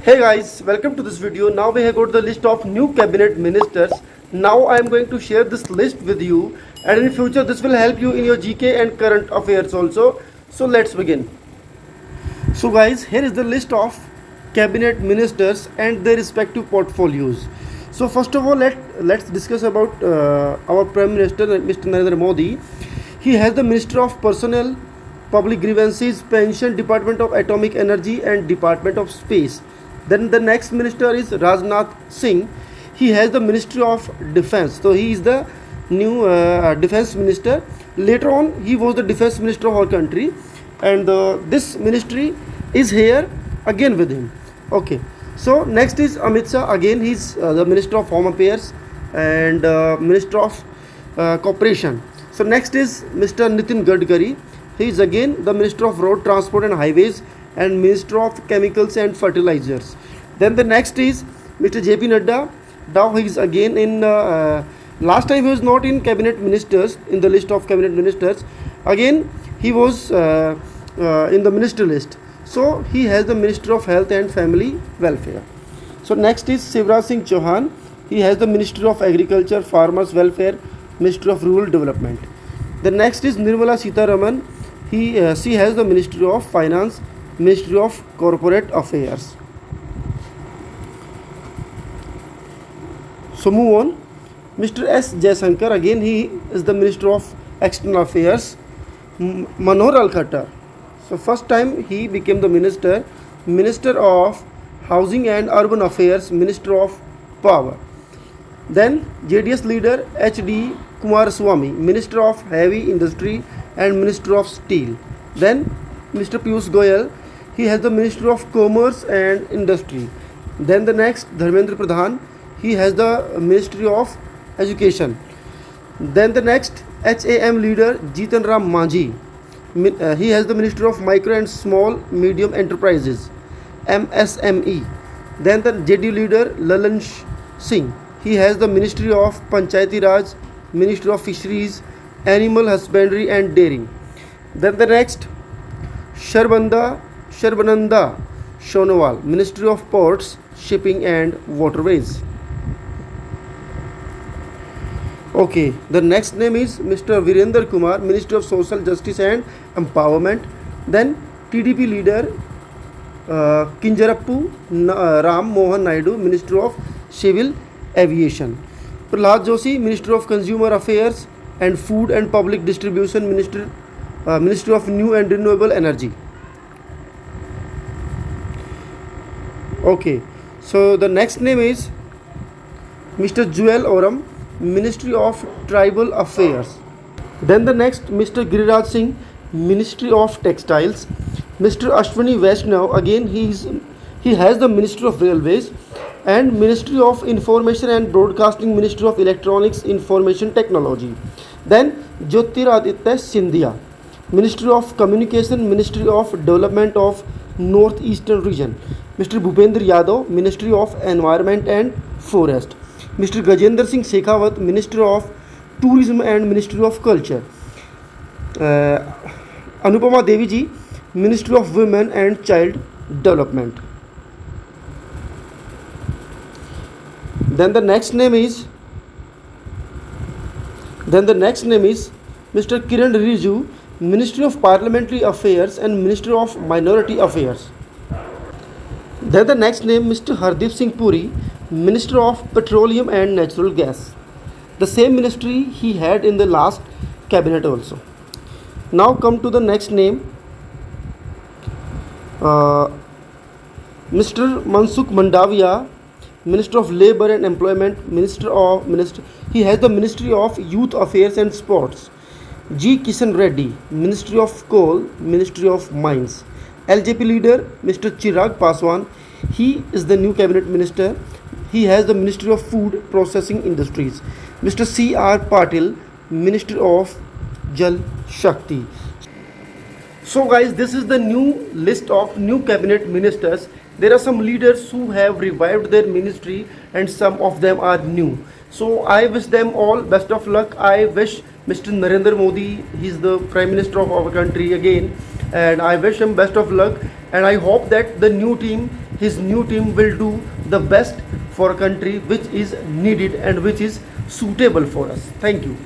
Hey guys, welcome to this video. Now we have got the list of new cabinet ministers. Now I am going to share this list with you, and in future this will help you in your GK and current affairs also. So let's begin. So guys, here is the list of cabinet ministers and their respective portfolios. So first of all, let's discuss about our Prime Minister Mr. Narendra Modi. He has the Minister of Personnel, Public Grievances, Pension, Department of Atomic Energy and Department of Space. Then the next minister is Rajnath Singh. He has the Ministry of Defense. So he is the new defense minister. Later on, he was the defense minister of our country, and this ministry is here again with him. Okay. So next is Amit Shah. Again, he's the Minister of Home Affairs and Minister of Cooperation. So next is Mr. Nitin Gadkari. He is again the Minister of Road Transport and Highways and Minister of Chemicals and Fertilizers. Then the next is Mr. JP Nadda. Now he is again in last time he was not in cabinet ministers, in the list of cabinet ministers. Again he was in the minister list. So he has the Minister of Health and Family Welfare. So next is Shivraj Singh Chauhan. He has the Ministry of Agriculture, Farmers Welfare, Ministry of Rural Development. The next is Nirmala Sitharaman. She has the Ministry of Finance, Ministry of Corporate Affairs. So move on. Mr. S. Jaishankar, again he is the Minister of External Affairs. Manohar Lal Khattar. So first time he became the Minister of Housing and Urban Affairs, Minister of Power. Then JDS leader H.D. Kumaraswamy, Minister of Heavy Industry and Minister of Steel. Then Mr. Piyush Goyal, he has the Ministry of Commerce and Industry. Then the next Dharmendra Pradhan, he has the Ministry of Education. Then the next HAM leader Jitan Ram Manjhi, he has the Ministry of Micro and Small Medium Enterprises, MSME. Then the JDU leader Lalan Singh, he has the Ministry of Panchayati Raj, Ministry of Fisheries, Animal Husbandry and Dairying. Then the next Sarbananda Sonowal, Ministry of Ports, Shipping and Waterways. Okay, the next name is Mr. Virender Kumar, Ministry of Social Justice and Empowerment. Then TDP leader Kinjarappu Ram Mohan Naidu, Ministry of Civil Aviation. Prahlad Joshi, Ministry of Consumer Affairs and Food and Public Distribution, Ministry of New and Renewable Energy. Okay, so the next name is Mr. Joel Oram, Ministry of Tribal Affairs. Then the next Mr. Giriraj Singh, Ministry of Textiles. Mr. Ashwini Vaishnav, again he has the Ministry of Railways and Ministry of Information and Broadcasting, Ministry of Electronics Information Technology. Then Jyotiraditya Scindia, Ministry of Communication, Ministry of Development of Northeastern Region. Mr. Bhupendra Yadav, Ministry of Environment and Forest. Mr. Gajendra Singh Shekhawat, Ministry of Tourism and Ministry of Culture. Anupama Devi ji, Ministry of Women and Child Development. Then the next name is Mr. Kiran Rijiju, Ministry of Parliamentary Affairs and Ministry of Minority Affairs. Then the next name Mr. Hardeep Singh Puri, Minister of Petroleum and Natural Gas. The same ministry he had in the last cabinet also. Now come to the next name, Mr. Mansukh Mandaviya, Minister of Labour and Employment, he has the Ministry of Youth Affairs and Sports. G. Kishan Reddy, Ministry of Coal, Ministry of Mines. LJP leader Mr. Chirag Paswan, he is the new cabinet minister. He has the Ministry of Food Processing Industries. Mr. C.R. Patil, Ministry of Jal Shakti. So guys, this is the new list of new cabinet ministers. There are some leaders who have revived their ministry and some of them are new. So I wish them all best of luck. I wish Mr. Narendra Modi, he's the Prime Minister of our country again, and I wish him best of luck, and I hope that the new team his new team will do the best for a country which is needed and which is suitable for us. Thank you.